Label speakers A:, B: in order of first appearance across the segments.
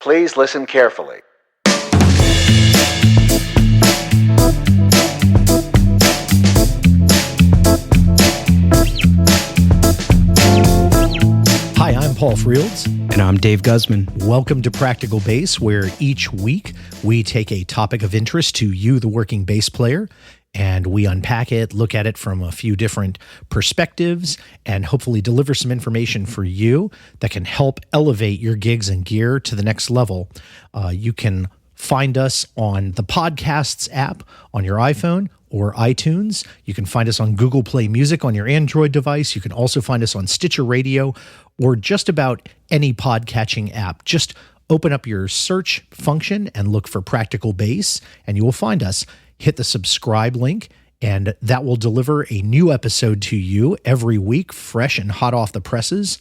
A: Please listen carefully.
B: Hi, I'm Paul Frields.
C: And I'm Dave Guzman.
B: Welcome to Practical Bass, where each week we take a topic of interest to you, the working bass player, and we unpack it, look at it from a few different perspectives, and hopefully deliver some information for you that can help elevate your gigs and gear to the next level. You can find us on the Podcasts app on your iPhone or iTunes. You can find us on Google Play Music on your Android device. You can also find us on Stitcher Radio or just about any podcatching app. Just open up your search function and look for Practical Bass, and you will find us. Hit the subscribe link, and that will deliver a new episode to you every week, fresh and hot off the presses.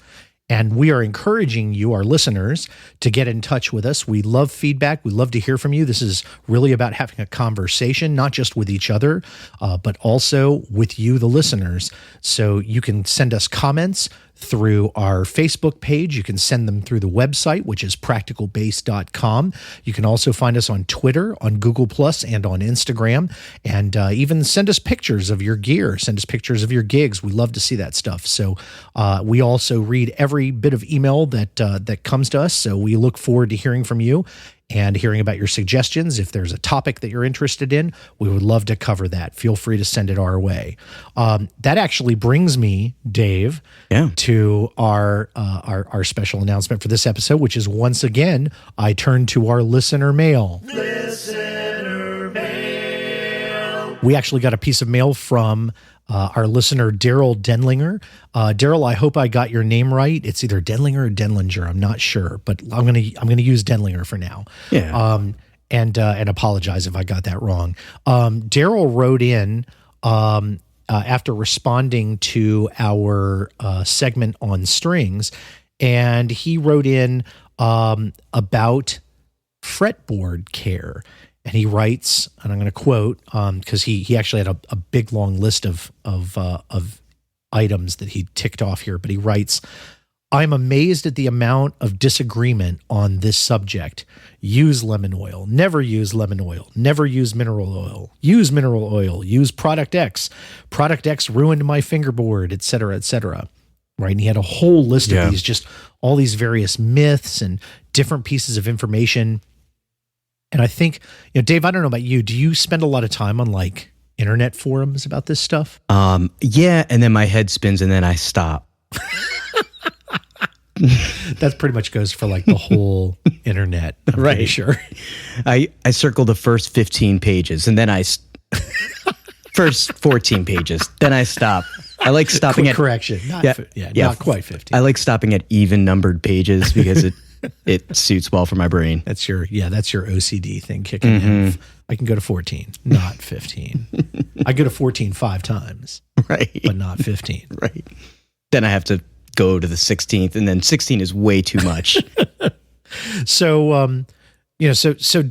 B: And we are encouraging you, our listeners, to get in touch with us. We love feedback. We love to hear from you. This is really about having a conversation, not just with each other, but also with you, the listeners. So you can send us comments through our Facebook page. You can send them through the website, which is practicalbass.com. You can also find us on Twitter, on Google+, and on Instagram. And even send us pictures of your gear. Send us pictures of your gigs. We love to see that stuff. So we also read every bit of email that comes to us. So we look forward to hearing from you and hearing about your suggestions. If there's a topic that you're interested in, we would love to cover that. Feel free to send it our way. That actually brings me, Dave, to our special announcement for this episode, which is once again, I turn to our listener mail. Listener mail. We actually got a piece of mail from our listener, Daryl Denlinger. Daryl, I hope I got your name right. It's either Denlinger or Denlinger. I'm not sure, but I'm gonna use Denlinger for now.
C: Yeah.
B: And apologize if I got that wrong. Daryl wrote in after responding to our segment on strings, and he wrote in about fretboard care. And he writes, and I'm going to quote, because he actually had a big long list of items that he ticked off here. But he writes, "I'm amazed at the amount of disagreement on this subject. Use lemon oil. Never use lemon oil. Never use mineral oil. Use mineral oil. Use Product X. Product X ruined my fingerboard, et cetera, et cetera." Right? And he had a whole list of these, just all these various myths and different pieces of information. And I think, Dave, I don't know about you. Do you spend a lot of time on like internet forums about this stuff?
C: Yeah, and then my head spins and then I stop.
B: That pretty much goes for like the whole internet, I'm pretty sure.
C: I circle the first 15 pages and then first 14 pages, then I stop. I like stopping
B: Quick
C: at
B: correction. Not quite 15.
C: I like stopping at even numbered pages because it suits well for my brain.
B: That's your OCD thing kicking in. I can go to 14, not 15. I go to 14 5 times,
C: right?
B: But not 15,
C: right? Then I have to go to the 16th, and then 16 is way too much.
B: So, so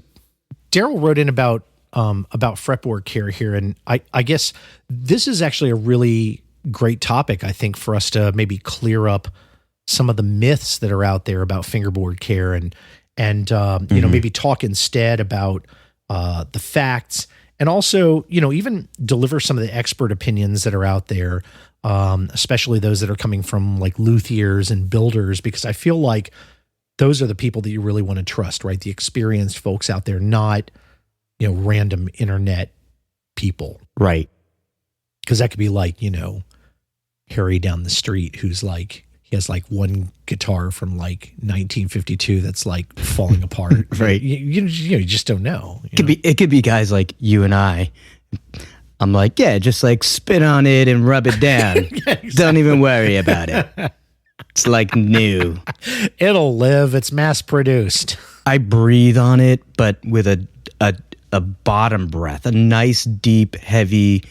B: Daryl wrote in about fretboard care here, and I guess this is actually a really great topic, I think, for us to maybe clear up some of the myths that are out there about fingerboard care, and maybe talk instead about the facts, and also even deliver some of the expert opinions that are out there, especially those that are coming from like luthiers and builders, because I feel like those are the people that you really want to trust, right? The experienced folks out there, not random internet people,
C: right?
B: Because that could be like Harry down the street who's like, he has like one guitar from like 1952 that's like falling apart.
C: Right.
B: You just don't know.
C: It could be guys like you and I. I'm like, just like spit on it and rub it down. Exactly. Don't even worry about it. It's like new.
B: It'll live. It's mass produced.
C: I breathe on it, but with a bottom breath, a nice, deep, heavy,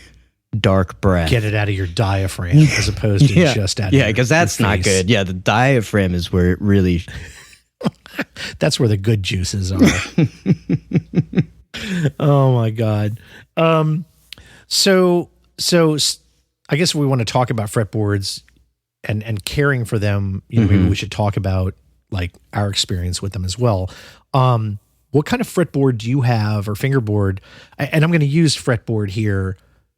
C: dark breath.
B: Get it out of your diaphragm as opposed to just out of your
C: because that's not good. Yeah, the diaphragm is where it really...
B: That's where the good juices are. Oh, my God. So I guess we want to talk about fretboards and caring for them. Maybe we should talk about like our experience with them as well. What kind of fretboard do you have, or fingerboard? And I'm going to use fretboard here.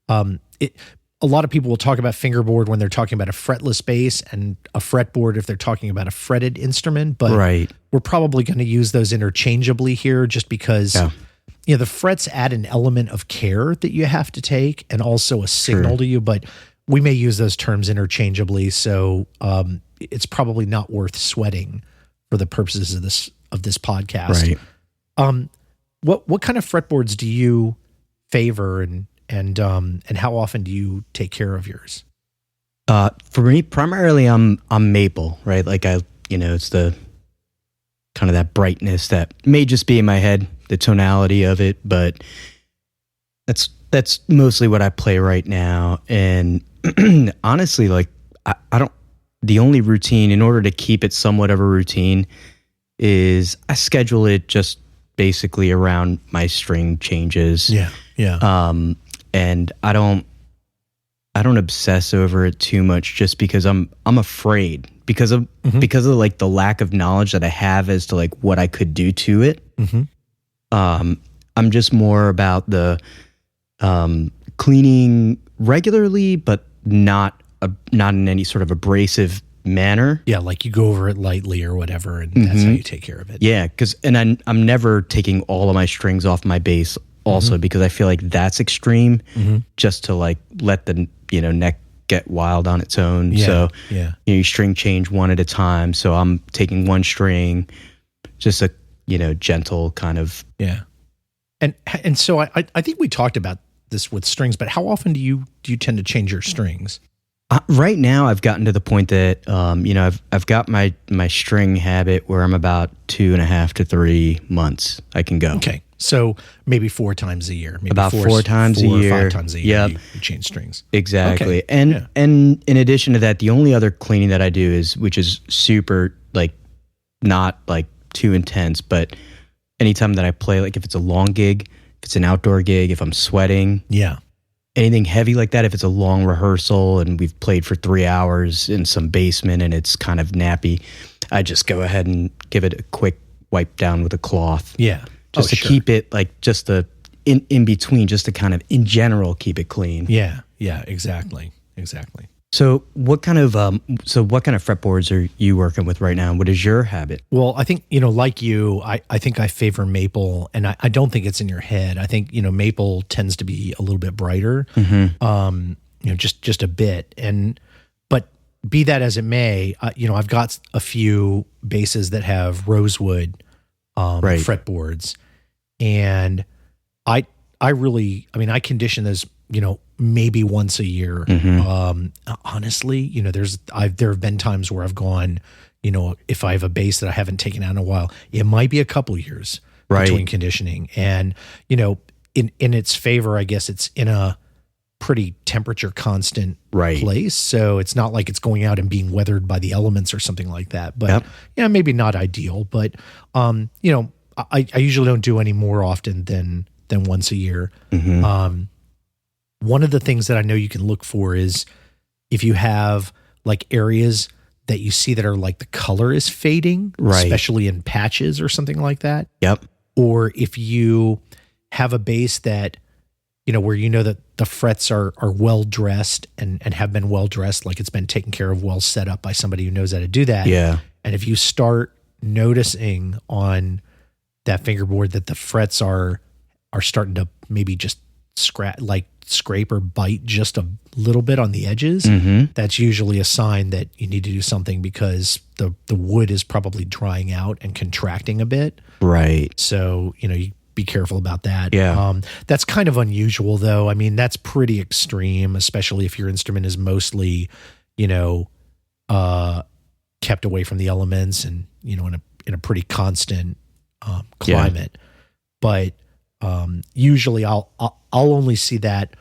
B: A lot of people will talk about fingerboard when they're talking about a fretless bass, and a fretboard if they're talking about a fretted instrument. But we're probably going to use those interchangeably here, just because the frets add an element of care that you have to take, and also a signal to you. But we may use those terms interchangeably, so it's probably not worth sweating for the purposes of this podcast. Right. What kind of fretboards do you favor, and how often do you take care of yours?
C: For me, primarily I'm maple, right? Like it's the kind of that brightness that may just be in my head, the tonality of it, but that's mostly what I play right now. And honestly, like I don't, the only routine in order to keep it somewhat of a routine is I schedule it just basically around my string changes. And I don't obsess over it too much, just because I'm afraid because of like the lack of knowledge that I have as to like what I could do to it. I'm just more about the cleaning regularly, but not in any sort of abrasive manner.
B: Yeah, like you go over it lightly or whatever, and that's how you take care of it.
C: Yeah, I'm never taking all of my strings off my bass also, because I feel like that's extreme, just to like let the neck get wild on its own. So you string change one at a time. So I'm taking one string, just a gentle kind of
B: And so I think we talked about this with strings, but how often do you tend to change your strings?
C: Right now, I've gotten to the point that I've got my string habit where I'm about 2.5 to 3 months I can go.
B: Okay, so maybe 4 times a year. Maybe
C: about 4 times a year,
B: 5 times a year. You change strings.
C: Exactly. Okay. And in addition to that, the only other cleaning that I do which is super like not like too intense, but anytime that I play, like if it's a long gig, if it's an outdoor gig, if I'm sweating, anything heavy like that, if it's a long rehearsal and we've played for 3 hours in some basement and it's kind of nappy, I just go ahead and give it a quick wipe down with a cloth.
B: Yeah.
C: Just to keep it like just in between, just to kind of in general keep it clean.
B: Yeah. Yeah, exactly.
C: So what kind of fretboards are you working with right now? What is your habit?
B: Well, I think, like you, I think I favor maple, and I don't think it's in your head. I think, maple tends to be a little bit brighter, just a bit. But be that as it may, I've got a few basses that have rosewood fretboards, and I condition those, maybe once a year. Honestly, there have been times where I've gone, if I have a bass that I haven't taken out in a while, it might be a couple years between conditioning. And, in its favor, I guess it's in a pretty temperature constant place. So it's not like it's going out and being weathered by the elements or something like that. But maybe not ideal, but, I usually don't do any more often than once a year. One of the things that I know you can look for is if you have like areas that you see that are like the color is fading, especially in patches or something like that. Or if you have a bass that, where that the frets are well dressed and have been well dressed, like it's been taken care of, well set up by somebody who knows how to do that. And if you start noticing on that fingerboard that the frets are starting to maybe just scrape or bite just a little bit on the edges, that's usually a sign that you need to do something, because the wood is probably drying out and contracting a bit. So, you be careful about that. That's kind of unusual though. I mean, that's pretty extreme, especially if your instrument is mostly, kept away from the elements and, in a pretty constant climate. But usually I'll only see that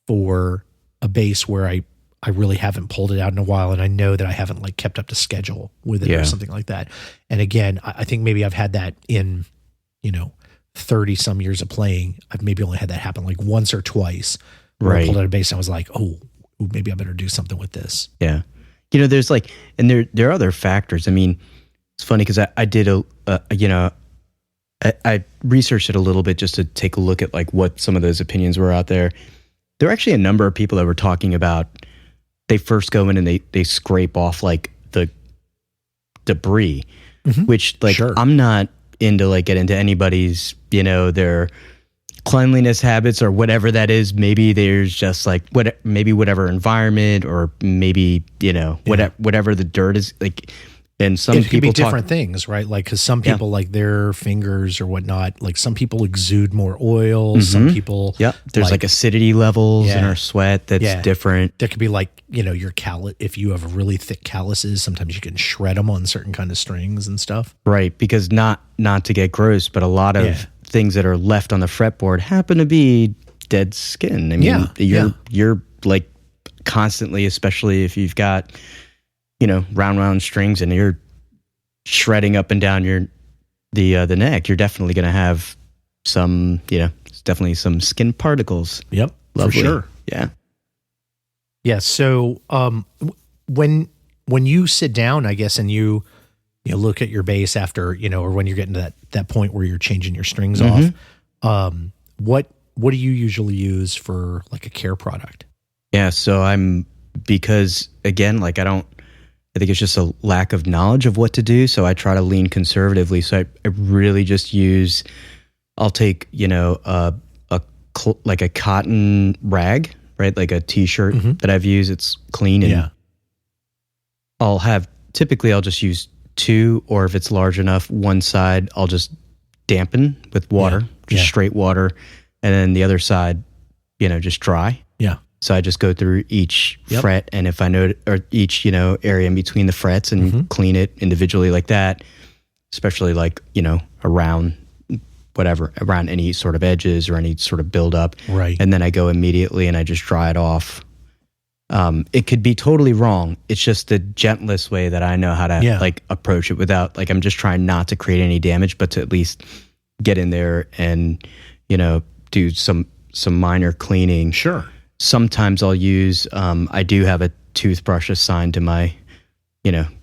B: for a bass where I really haven't pulled it out in a while, and I know that I haven't like kept up to schedule with it or something like that. And again, I think maybe I've had that in 30 some years of playing. I've maybe only had that happen like once or twice where I pulled out a bass and I was like, oh, maybe I better do something with this.
C: There's like, and there are other factors. I mean, It's funny because I did I researched it a little bit just to take a look at like what some of those opinions were out there. There were actually a number of people that were talking about they first go in and they scrape off like the debris, which like I'm not into like get into anybody's, their cleanliness habits or whatever that is. Maybe there's just like whatever environment or maybe, whatever the dirt is like. And some
B: it could
C: people
B: be different things, right? Like, because some people like their fingers or whatnot, like some people exude more oil. Some people,
C: there's like acidity levels in our sweat that's different.
B: There could be like, your callus. If you have really thick calluses, sometimes you can shred them on certain kind of strings and stuff.
C: Right, because not to get gross, but a lot of things that are left on the fretboard happen to be dead skin. I mean, you're like constantly, especially if you've got round strings and you're shredding up and down the neck, you're definitely going to have some, definitely some skin particles.
B: Yep.
C: Lovely.
B: For sure.
C: Yeah.
B: Yeah. So, when you sit down, I guess, and you look at your bass after, or when you're getting to that point where you're changing your strings off, what do you usually use for like a care product?
C: Yeah. So because again, like I think it's just a lack of knowledge of what to do. So I try to lean conservatively. So I really just I'll take, like a cotton rag, right? Like a t-shirt that I've used. It's clean. And typically I'll just use two, or if it's large enough, one side, I'll just dampen with water, straight water. And then the other side, just dry. Yeah. So I just go through each fret, and if I know, or each, area in between the frets and clean it individually like that, especially like, around any sort of edges or any sort of buildup.
B: Right.
C: And then I go immediately and I just dry it off. It could be totally wrong. It's just the gentlest way that I know how to like approach it without, like, I'm just trying not to create any damage, but to at least get in there and, do some minor cleaning.
B: Sure.
C: Sometimes I'll use, I do have a toothbrush assigned to my,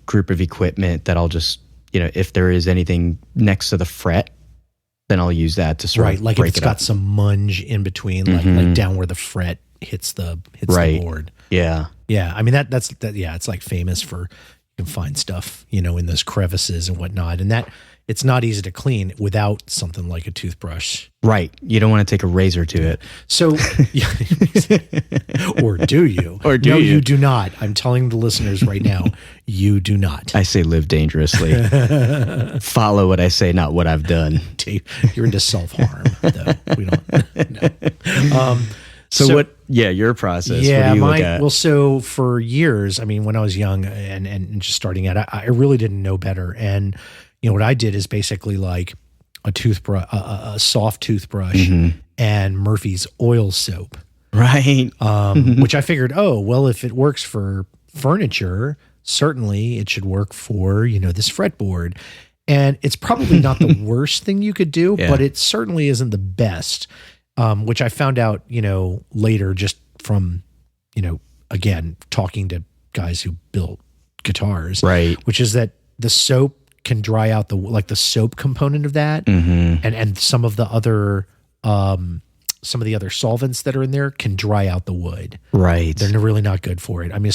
C: group of equipment that I'll just, if there is anything next to the fret, then I'll use that to sort of
B: like
C: break
B: if it's got some munge in between, like down where the fret hits the board.
C: Yeah.
B: Yeah. I mean, that's it's like famous for, you can find stuff, in those crevices and whatnot. And that, it's not easy to clean without something like a toothbrush.
C: Right. You don't want to take a razor to it.
B: So, or do you?
C: Or do
B: no,
C: you?
B: You do not. I'm telling the listeners right now, you do not.
C: I say live dangerously. Follow what I say, not what I've done.
B: You're into self-harm, though. We don't. No.
C: So what? Yeah, your process.
B: Yeah,
C: what do you look at?
B: Well, so for years, I mean, when I was young and just starting out, I really didn't know better. And what I did is basically like a toothbrush, a soft toothbrush, and Murphy's oil soap.
C: Right.
B: Which I figured, if it works for furniture, certainly it should work for, this fretboard. And it's probably not the worst thing you could do, but it certainly isn't the best. Which I found out, later just from, again, talking to guys who built guitars.
C: Right.
B: Which is that the soap can dry out the soap component of that, and some of the other solvents that are in there can dry out the wood.
C: Right.
B: They're really not good for it. I mean,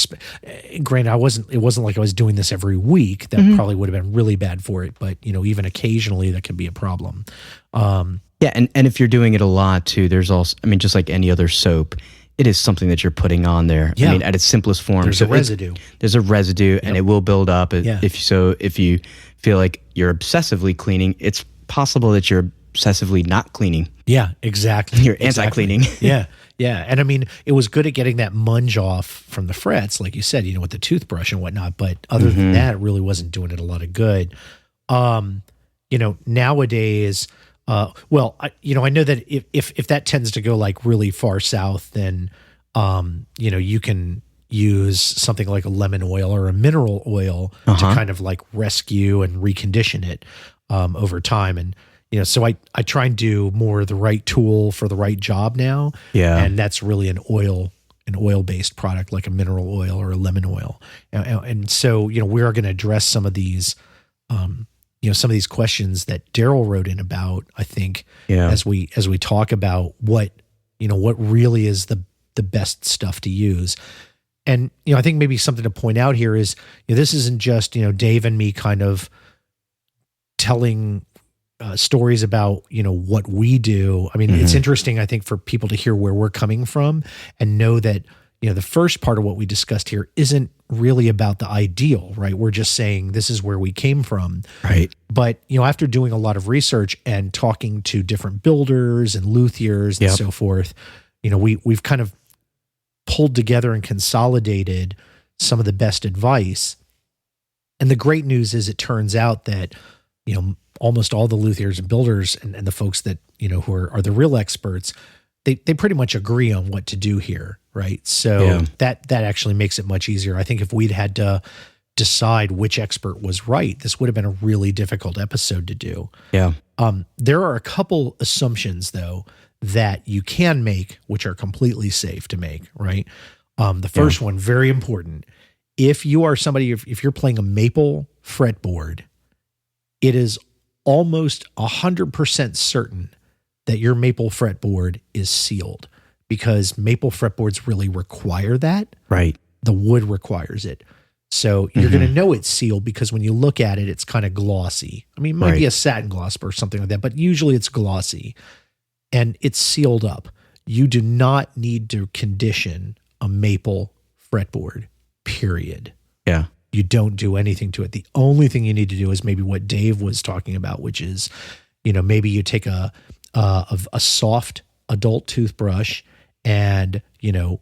B: granted, it wasn't like I was doing this every week. That probably would have been really bad for it. But, even occasionally that can be a problem.
C: Yeah. And if you're doing it a lot too, there's also, I mean, just like any other soap, it is something that you're putting on there. Yeah. I mean, at its simplest form.
B: There's a residue.
C: There's a residue, and it will build up. If you feel like you're obsessively cleaning, it's possible that you're obsessively not cleaning.
B: Yeah, exactly.
C: You're anti-cleaning.
B: Yeah. And I mean, it was good at getting that munge off from the frets, like you said, with the toothbrush and whatnot. But other than that, it really wasn't doing it a lot of good. Nowadays, I know that if that tends to go like really far south, then, you can use something like a lemon oil or a mineral oil to kind of like rescue and recondition it over time. And, so I try and do more the right tool for the right job now. Yeah. And that's really an oil-based product like a mineral oil or a lemon oil. And so, we are going to address some of these some of these questions that Daryl wrote in about, I think,
C: Yeah.
B: as we talk about what really is the best stuff to use. And, I think maybe something to point out here is, this isn't just, Dave and me kind of telling stories about, what we do. I mean, it's interesting, I think, for people to hear where we're coming from and know that, the first part of what we discussed here isn't really about the ideal, right? We're just saying this is where we came from.
C: Right.
B: But, after doing a lot of research and talking to different builders and luthiers and so forth, we've kind of pulled together and consolidated some of the best advice. And the great news is it turns out that, almost all the luthiers and builders and the folks that, who are the real experts, they pretty much agree on what to do here. Right. So that actually makes it much easier. I think if we'd had to decide which expert was right, this would have been a really difficult episode to do.
C: Yeah.
B: There are a couple assumptions though that you can make, which are completely safe to make, right? The first one, very important. If you are somebody, if you're playing a maple fretboard, it is almost 100% certain that your maple fretboard is sealed, because maple fretboards really require that.
C: Right.
B: The wood requires it. So you're going to know it's sealed because when you look at it, it's kind of glossy. I mean, it might be a satin gloss or something like that, but usually it's glossy and it's sealed up. You do not need to condition a maple fretboard, period.
C: Yeah.
B: You don't do anything to it. The only thing you need to do is maybe what Dave was talking about, which is, maybe you take a soft adult toothbrush and, a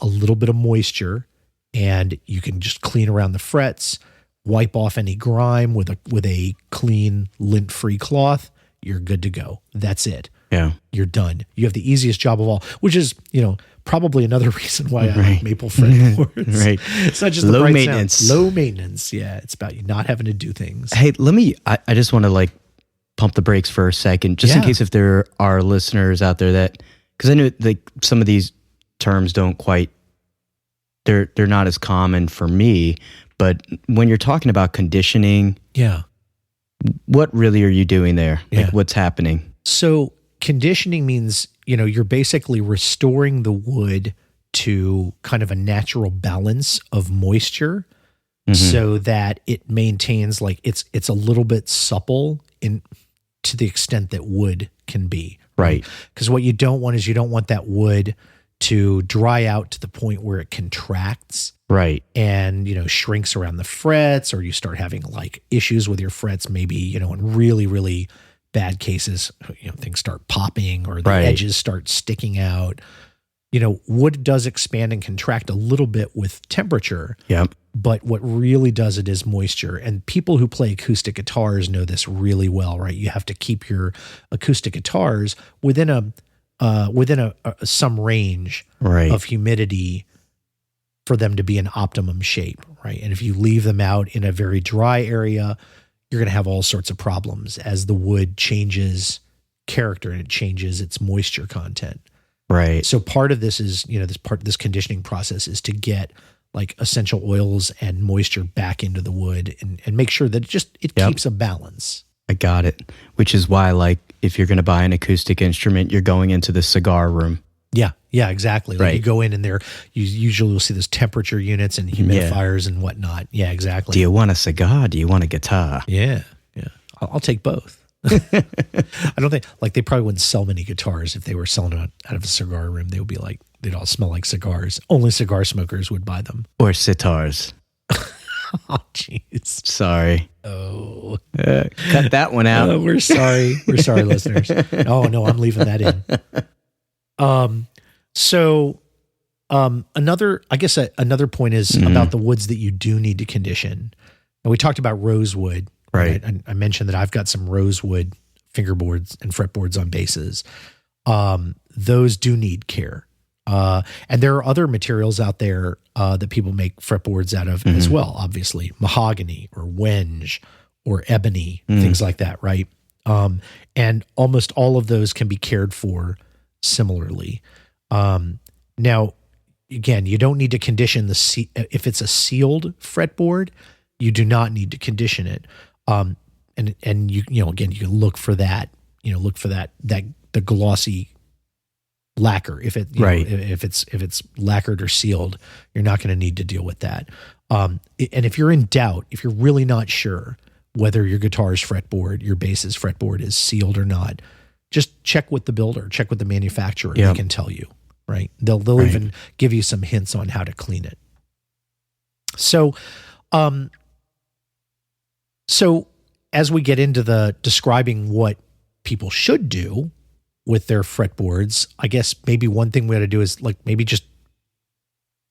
B: little bit of moisture, and you can just clean around the frets, wipe off any grime with a clean lint-free cloth. You're good to go. That's it.
C: Yeah.
B: You're done. You have the easiest job of all, which is, probably another reason why I like maple fretboards.
C: Right.
B: It's not just the
C: low
B: bright
C: maintenance.
B: sound. Low maintenance. Yeah. It's about you not having to do things.
C: Hey, I just want to pump the brakes for a second, just in case if there are listeners out there that, because I know some of these terms don't quite, they're not as common for me, but when you're talking about conditioning, what really are you doing there? What's happening?
B: So conditioning means, you're basically restoring the wood to kind of a natural balance of moisture so that it maintains it's a little bit supple to the extent that wood can be.
C: Right.
B: Because what you don't want is you don't want that wood to dry out to the point where it contracts.
C: Right.
B: And, shrinks around the frets, or you start having issues with your frets, maybe, in really, really bad cases, things start popping or the edges start sticking out. Wood does expand and contract a little bit with temperature.
C: Yep.
B: But what really does it is moisture. And people who play acoustic guitars know this really well, right? You have to keep your acoustic guitars within some range of humidity for them to be in optimum shape, right? And if you leave them out in a very dry area, you're going to have all sorts of problems as the wood changes character and it changes its moisture content.
C: Right.
B: So part of this is, this conditioning process is to get essential oils and moisture back into the wood and make sure that it keeps a balance.
C: I got it. Which is why, if you're going to buy an acoustic instrument, you're going into the cigar room.
B: Yeah, exactly. You go in and there, you usually will see those temperature units and humidifiers and whatnot. Yeah, exactly.
C: Do you want a cigar? Do you want a guitar?
B: Yeah. I'll take both. I don't think they probably wouldn't sell many guitars if they were selling it out of a cigar room. They would be they'd all smell like cigars. Only cigar smokers would buy them.
C: Or sitars.
B: Oh, jeez. Sorry.
C: Oh. Cut that one out.
B: We're sorry. We're sorry, listeners. Oh, no, I'm leaving that in. Another point is about the woods that you do need to condition. And we talked about rosewood.
C: Right.
B: I mentioned that I've got some rosewood fingerboards and fretboards on basses. Those do need care. And there are other materials out there that people make fretboards out of as well, obviously. Mahogany or wenge or ebony, things like that, right? And almost all of those can be cared for similarly. Now, again, you don't need to condition if it's a sealed fretboard, you do not need to condition it. And again, you look for that, the glossy lacquer. If it, if it's lacquered or sealed, you're not going to need to deal with that. And if you're in doubt, if you're really not sure whether your guitar's fretboard, your bass's fretboard is sealed or not, just check with the builder, check with the manufacturer. They can tell you, right? They'll even give you some hints on how to clean it. So as we get into the describing what people should do with their fretboards, I guess maybe one thing we ought to do is like maybe just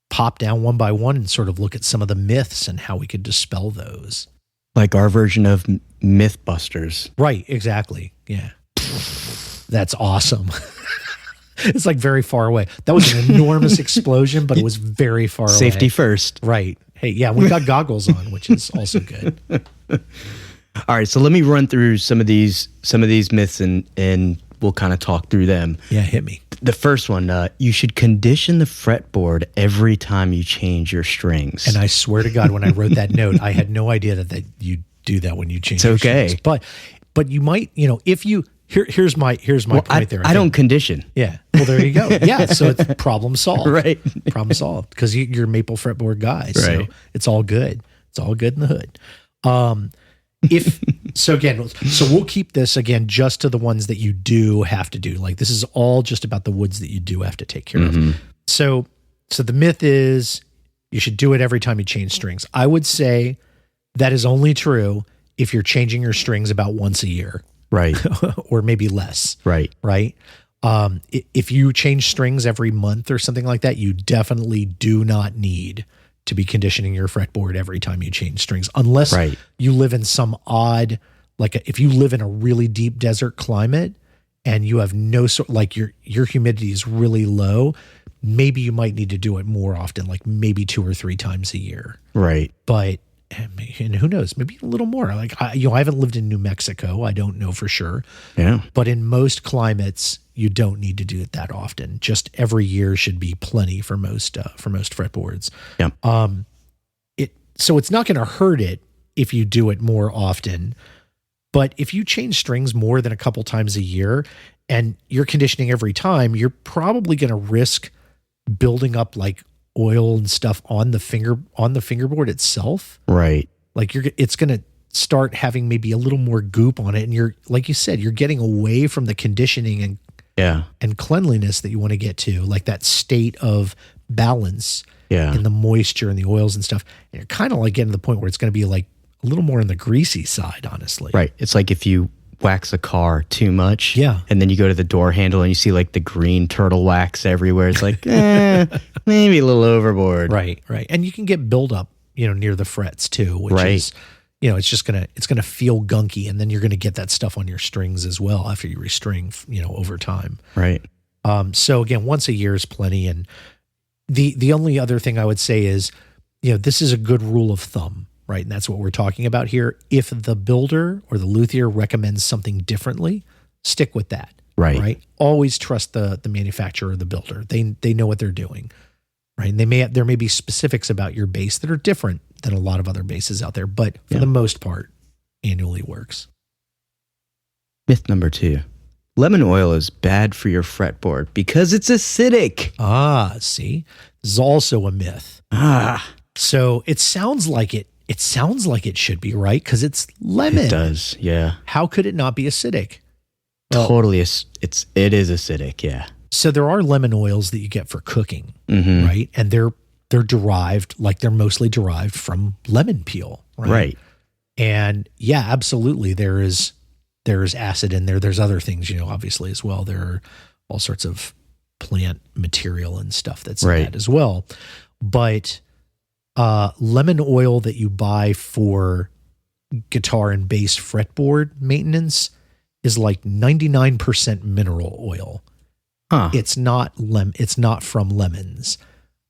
B: pop down one by one and sort of look at some of the myths and how we could dispel those.
C: Like our version of Mythbusters.
B: Right, exactly. Yeah. That's awesome. It's like very far away. That was an enormous explosion, but it was very far away.
C: Safety first.
B: Right. Hey, yeah, we got goggles on, which is also good.
C: All right, so let me run through some of these myths and we'll kind of talk through them.
B: Yeah, hit me.
C: The first one, you should condition the fretboard every time you change your strings.
B: And I swear to God, when I wrote that note, I had no idea that you do that when you change your strings. But you might, if you here's my point there.
C: I don't condition.
B: Yeah. Well, there you go. Yeah. So it's problem solved.
C: Right.
B: Problem solved because you're a maple fretboard guy. So
C: right.
B: It's all good. It's all good in the hood. So we'll keep this again just to the ones that you do have to do. Like this is all just about the woods that you do have to take care of. So the myth is you should do it every time you change strings. I would say that is only true if you're changing your strings about once a year.
C: Right.
B: Or maybe less.
C: Right.
B: Right. If you change strings every month or something like that, you definitely do not need to be conditioning your fretboard every time you change strings, unless you live in some odd, if you live in a really deep desert climate and you have no sort, like your humidity is really low, maybe you might need to do it more often, like maybe 2 or 3 times a year.
C: Right.
B: But, and who knows, maybe a little more. I haven't lived in New Mexico. I don't know for sure. Yeah. But in most climates, you don't need to do it that often. Just every year should be plenty for most fretboards.
C: Yeah.
B: So it's not going to hurt it if you do it more often. But if you change strings more than a couple times a year and you're conditioning every time, you're probably going to risk building up like oil and stuff on the fingerboard itself.
C: Right.
B: Like it's going to start having maybe a little more goop on it. And you're, like you said, you're getting away from the conditioning and cleanliness that you want to get to, like that state of balance in the moisture and the oils and stuff. And you're kind of like getting to the point where it's going to be like a little more on the greasy side, honestly.
C: Right. It's like if you wax a car too much and then you go to the door handle and you see like the green turtle wax everywhere. It's like, maybe a little overboard.
B: Right. And you can get buildup, near the frets too, which is, it's just it's going to feel gunky, and then you're going to get that stuff on your strings as well after you restring, over time.
C: Right.
B: So again, once a year is plenty. And the only other thing I would say is, this is a good rule of thumb, right? And that's what we're talking about here. If the builder or the luthier recommends something differently, stick with that. Right. Always trust the manufacturer or the builder. They know what they're doing. Right. And there may be specifics about your bass that are different than a lot of other basses out there, but for the most part, annually works.
C: Myth number 2. Lemon oil is bad for your fretboard because it's acidic.
B: See? This is also a myth. So it sounds like it should be, right? Because it's lemon.
C: It does, yeah.
B: How could it not be acidic?
C: Totally, it is acidic, yeah.
B: So there are lemon oils that you get for cooking, right? And they're derived, like they're mostly derived from lemon peel, right?
C: Right.
B: And yeah, absolutely. There is acid in there. There's other things, obviously as well. There are all sorts of plant material and stuff that's in that as well. But lemon oil that you buy for guitar and bass fretboard maintenance is like 99% mineral oil. It's not from lemons.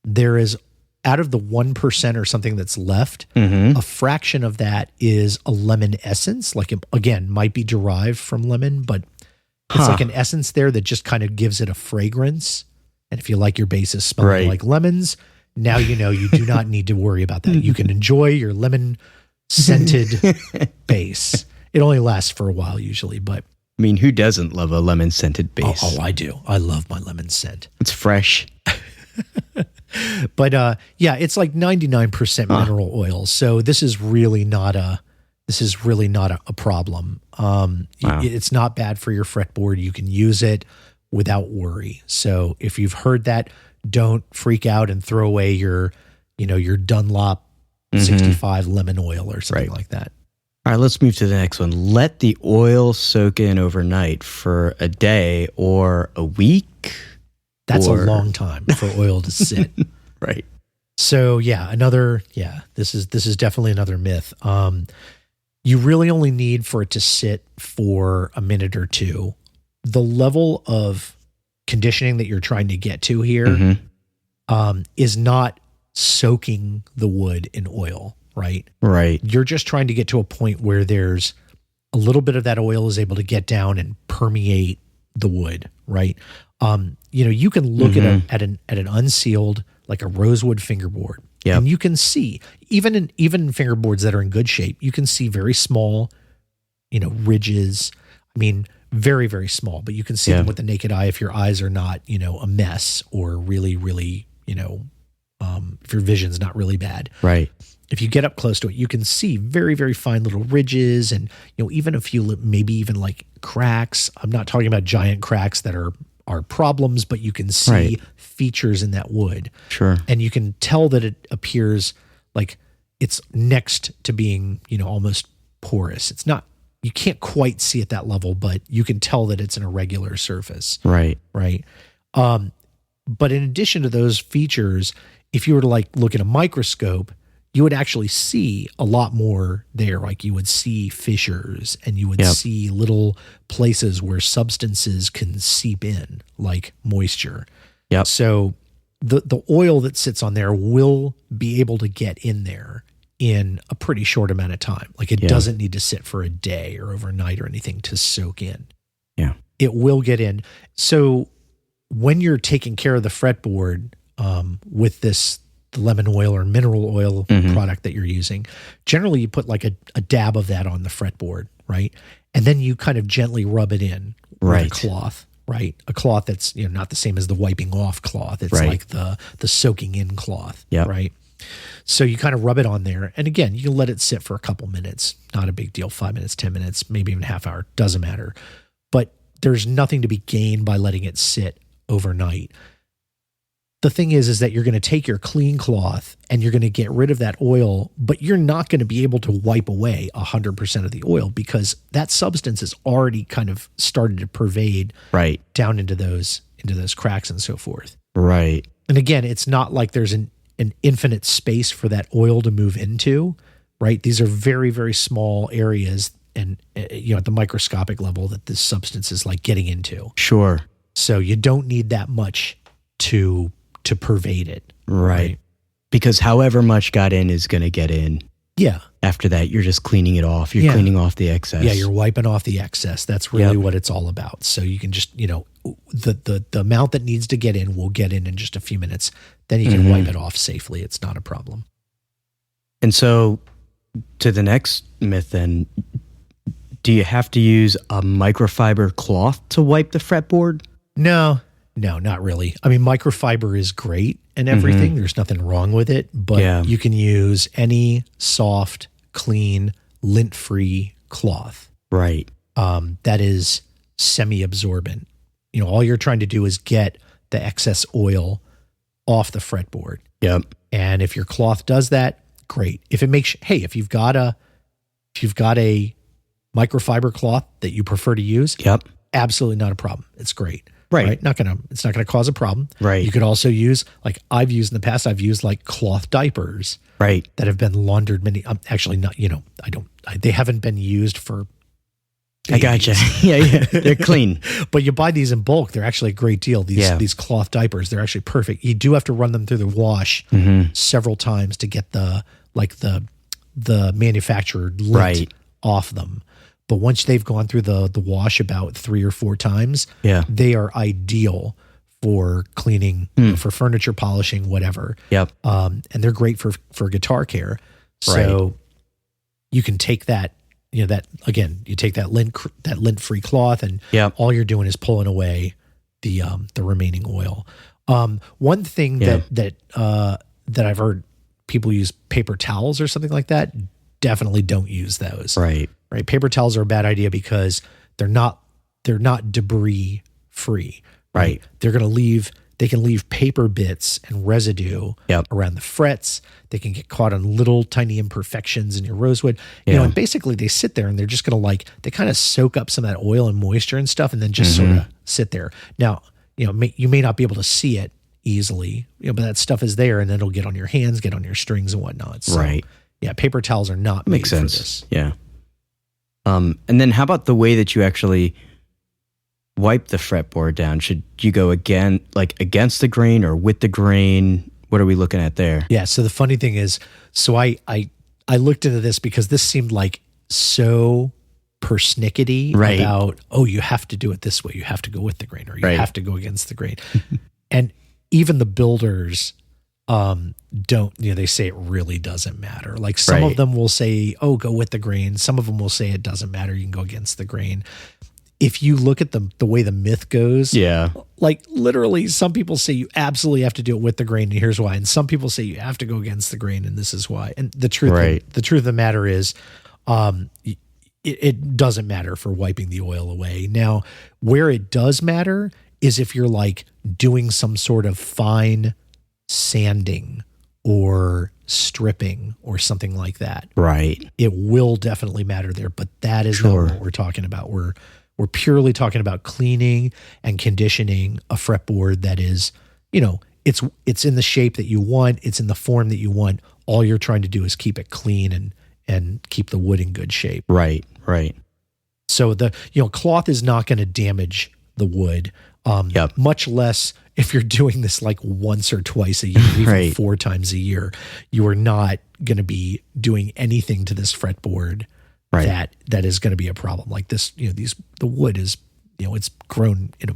B: There is, out of the 1% or something that's left, a fraction of that is a lemon essence. Like, again, might be derived from lemon, but it's like an essence there that just kind of gives it a fragrance. And if you like your basses smelling like lemons, now you do not need to worry about that. You can enjoy your lemon scented base. It only lasts for a while usually, but
C: I mean, who doesn't love a lemon scented base?
B: oh, I do. I love my lemon scent.
C: It's fresh.
B: But yeah, it's like 99% mineral oil. So this is really not a problem.
C: Wow.
B: It's not bad for your fretboard. You can use it without worry. So if you've heard that, don't freak out and throw away your Dunlop 65 lemon oil or something like that.
C: All right, let's move to the next one. Let the oil soak in overnight for a day or a week.
B: That's a long time for oil to sit.
C: Right.
B: So this is definitely another myth. You really only need for it to sit for a minute or two. The level of conditioning that you're trying to get to here is not soaking the wood in oil, right?
C: Right.
B: You're just trying to get to a point where there's a little bit of that oil is able to get down and permeate the wood, right? You can look at an unsealed, like a rosewood fingerboard, and you can see even fingerboards that are in good shape, you can see very small, ridges. I mean, very, very small, but you can see them with the naked eye if your eyes are not, a mess or really, really, if your vision's not really bad.
C: Right.
B: If you get up close to it, you can see very, very fine little ridges and, even a few, maybe even like cracks. I'm not talking about giant cracks that are problems, but you can see features in that wood.
C: Sure.
B: And you can tell that it appears like it's next to being, almost porous. It's not, you can't quite see at that level, but you can tell that it's an irregular surface.
C: Right.
B: Right. But in addition to those features, if you were to look at a microscope, you would actually see a lot more there. Like you would see fissures and you would see little places where substances can seep in, like moisture.
C: Yep.
B: So the oil that sits on there will be able to get in there in a pretty short amount of time. Like it doesn't need to sit for a day or overnight or anything to soak in.
C: Yeah.
B: It will get in. So when you're taking care of the fretboard with the lemon oil or mineral oil product that you're using, generally you put like a dab of that on the fretboard, right? And then you kind of gently rub it in with a cloth, right? A cloth that's not the same as the wiping off cloth. It's like the soaking in cloth, right? So you kind of rub it on there. And again, you can let it sit for a couple minutes. Not a big deal, 5 minutes, 10 minutes, maybe even half hour, doesn't matter. But there's nothing to be gained by letting it sit overnight. The thing is that you're going to take your clean cloth and you're going to get rid of that oil, but you're not going to be able to wipe away 100% of the oil because that substance has already kind of started to pervade down into those cracks and so forth. Right. And again, it's not like there's an infinite space for that oil to move into, right? These are very, very small areas and at the microscopic level that this substance is like getting into.
C: Sure.
B: So you don't need that much to pervade it. Right.
C: Because however much got in is going to get in.
B: Yeah.
C: After that, you're just cleaning it off. You're cleaning off the excess.
B: Yeah, you're wiping off the excess. That's really what it's all about. So you can just, the amount that needs to get in will get in just a few minutes. Then you can wipe it off safely. It's not a problem.
C: And so to the next myth then, do you have to use a microfiber cloth to wipe the fretboard?
B: No, not really. I mean, microfiber is great and everything. There's nothing wrong with it, but you can use any soft, clean, lint-free cloth.
C: Right.
B: That is semi-absorbent. All you're trying to do is get the excess oil off the fretboard.
C: Yep.
B: And if your cloth does that, great. If you've got a microfiber cloth that you prefer to use, absolutely not a problem. It's great. Right. It's not gonna cause a problem.
C: Right.
B: You could also use, like I've used in the past, like cloth diapers.
C: Right.
B: That have been laundered actually not, they haven't been used for babies.
C: I gotcha. Yeah. They're clean.
B: But you buy these in bulk. They're actually a great deal. These cloth diapers, they're actually perfect. You do have to run them through the wash several times to get the manufactured lint off them. But once they've gone through the wash about 3 or 4 times, they are ideal for cleaning, for furniture polishing, whatever.
C: Yep.
B: And they're great for guitar care. So you can take that, that again, you take that lint free cloth, and
C: Yep.
B: all you're doing is pulling away the remaining oil. One thing that I've heard people use paper towels or something like that. Definitely don't use those.
C: Right.
B: Paper towels are a bad idea because they're not debris free.
C: Right.
B: They can leave paper bits and residue around the frets. They can get caught on little tiny imperfections in your rosewood. And basically they sit there and they're just going to they kind of soak up some of that oil and moisture and stuff and then just sort of sit there. Now, you may not be able to see it easily, but that stuff is there and then it'll get on your hands, get on your strings and whatnot. So,
C: right.
B: Yeah, paper towels are not made for this.
C: Yeah. And then how about the way that you actually wipe the fretboard down? Should you go against the grain or with the grain? What are we looking at there?
B: Yeah. So the funny thing is, I looked into this because this seemed like so persnickety about, you have to do it this way. You have to go with the grain or you have to go against the grain. And even the builders don't, they say it really doesn't matter. Like some of them will say, go with the grain. Some of them will say it doesn't matter. You can go against the grain. If you look at the way the myth goes, literally some people say you absolutely have to do it with the grain, and here's why. And some people say you have to go against the grain, and this is why. And the truth of the matter is, it doesn't matter for wiping the oil away. Now, where it does matter is if you're doing some sort of fine sanding or stripping or something like that.
C: Right.
B: It will definitely matter there, but that is not what we're talking about. We're purely talking about cleaning and conditioning a fretboard that is, it's in the shape that you want. It's in the form that you want. All you're trying to do is keep it clean and keep the wood in good shape.
C: Right.
B: So the, cloth is not going to damage the wood. Much less if you're doing this once or twice a year, even 4 times a year, you are not going to be doing anything to this fretboard that is going to be a problem. Like this, the wood is, it's grown in a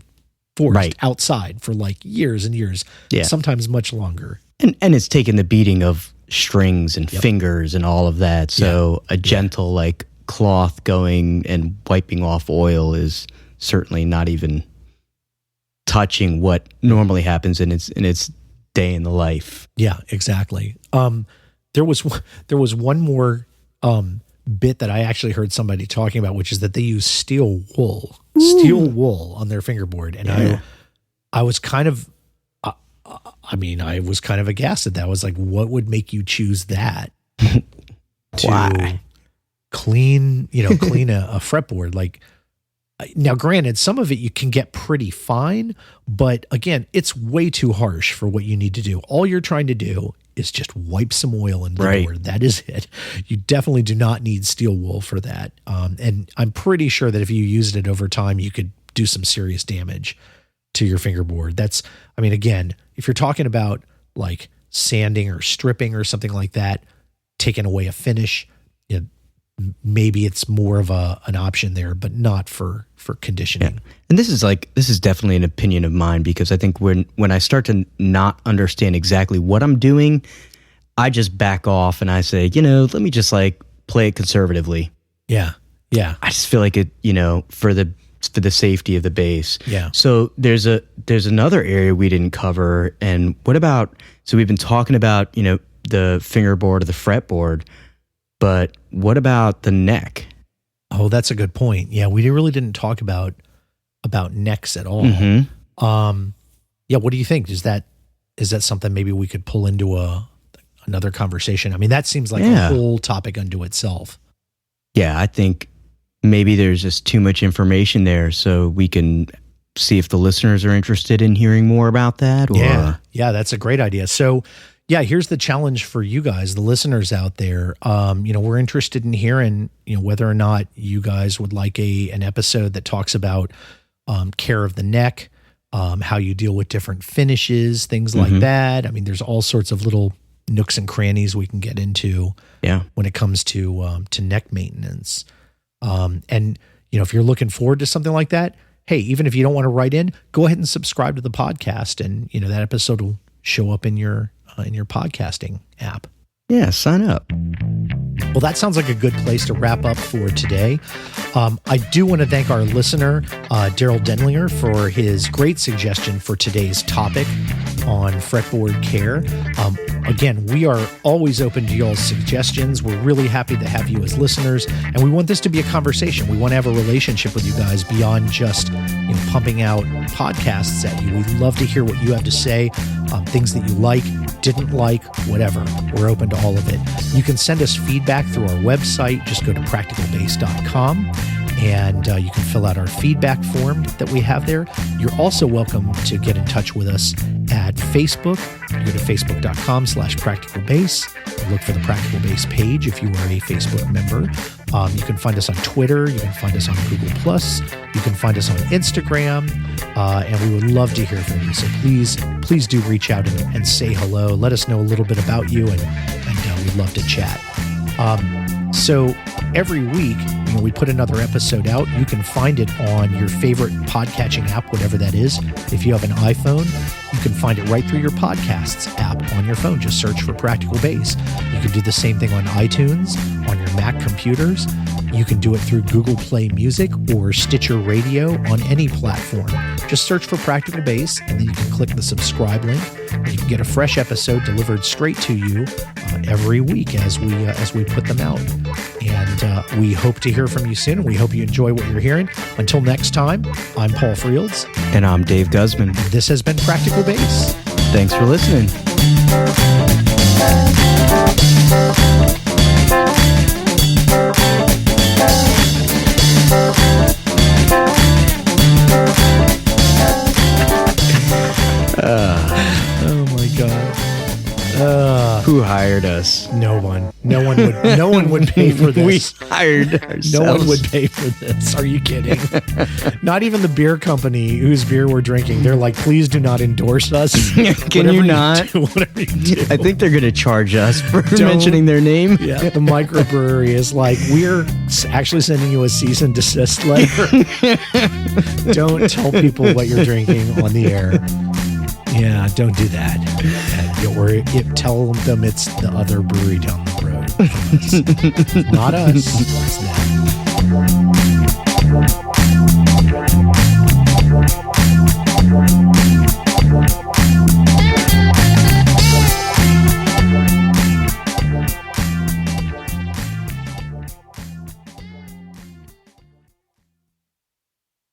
B: forest outside for years and years, sometimes much longer.
C: And it's taken the beating of strings and fingers and all of that. So a gentle cloth going and wiping off oil is certainly not even touching what normally happens in its day in the life. Yeah,
B: exactly. There was one more bit that I actually heard somebody talking about, which is that they use steel wool on their fingerboard, and I was kind of, I was kind of aghast at that. I was like, what would make you choose that to clean a fretboard? Now, granted, some of it you can get pretty fine, but again, it's way too harsh for what you need to do. All you're trying to do is just wipe some oil into the board. That is it. You definitely do not need steel wool for that. And I'm pretty sure that if you used it over time, you could do some serious damage to your fingerboard. Again, if you're talking about sanding or stripping or something like that, taking away a finish, maybe it's more of an option there, but not for conditioning.
C: Yeah. And this is definitely an opinion of mine, because I think when I start to not understand exactly what I'm doing, I just back off and I say, let me just play it conservatively.
B: Yeah. Yeah.
C: I just feel like it, for the safety of the bass.
B: Yeah.
C: So there's another area we didn't cover. And so we've been talking about, the fingerboard or the fretboard, but what about the neck?
B: Oh, that's a good point. Yeah, we really didn't talk about necks at all. What do you think? Is that something maybe we could pull into another conversation? That seems like a whole topic unto itself.
C: Yeah, I think maybe there's just too much information there, so we can see if the listeners are interested in hearing more about that. Or...
B: Yeah, that's a great idea. So, here's the challenge for you guys, the listeners out there. We're interested in hearing, whether or not you guys would like an episode that talks about care of the neck, how you deal with different finishes, things like that. There's all sorts of little nooks and crannies we can get into when it comes to neck maintenance. And if you're looking forward to something like that, hey, even if you don't want to write in, go ahead and subscribe to the podcast, and that episode will show up in your podcasting app.
C: Yeah, sign up.
B: Well, that sounds like a good place to wrap up for today. I do want to thank our listener, Daryl Denlinger, for his great suggestion for today's topic on fretboard care. Again, we are always open to y'all's suggestions. We're really happy to have you as listeners, and we want this to be a conversation. We want to have a relationship with you guys beyond just pumping out podcasts at you. We'd love to hear what you have to say, things that you like, didn't like, whatever. We're open to all of it. You can send us feedback through our website. Just go to practicalbase.com. And you can fill out our feedback form that we have there. You're also welcome to get in touch with us at Facebook. You go to facebook.com/practicalbase. Look for the Practical Base page if you are a Facebook member. You can find us on Twitter. You can find us on Google+. You can find us on Instagram. And we would love to hear from you. So please do reach out and say hello. Let us know a little bit about you, and we'd love to chat. So every week, we put another episode out. You can find it on your favorite podcatching app, whatever that is. If you have an iPhone, you can find it right through your podcasts app on your phone. Just search for Practical Base. You can do the same thing on iTunes, on your Mac computers. You can do it through Google Play Music or Stitcher Radio on any platform. Just search for Practical Base, and then you can click the subscribe link. And you can get a fresh episode delivered straight to you every week as we put them out. And we hope to hear from you soon. And we hope you enjoy what you're hearing. Until next time, I'm Paul Frields.
C: And I'm Dave Guzman.
B: This has been Practical Base.
C: Thanks for listening.
B: Oh my God.
C: Who hired us?
B: No one. No one would pay for this.
C: We hired ourselves.
B: No one would pay for this. Are you kidding? Not even the beer company whose beer we're drinking. They're like, please do not endorse us.
C: Can you not?
B: Whatever you do.
C: I think they're going to charge us for mentioning their name.
B: Yeah, the microbrewery is like, we're actually sending you a cease and desist letter. Don't tell people what you're drinking on the air. Yeah, don't do that. Or tell them it's the other brewery down the road. Not us. It's them.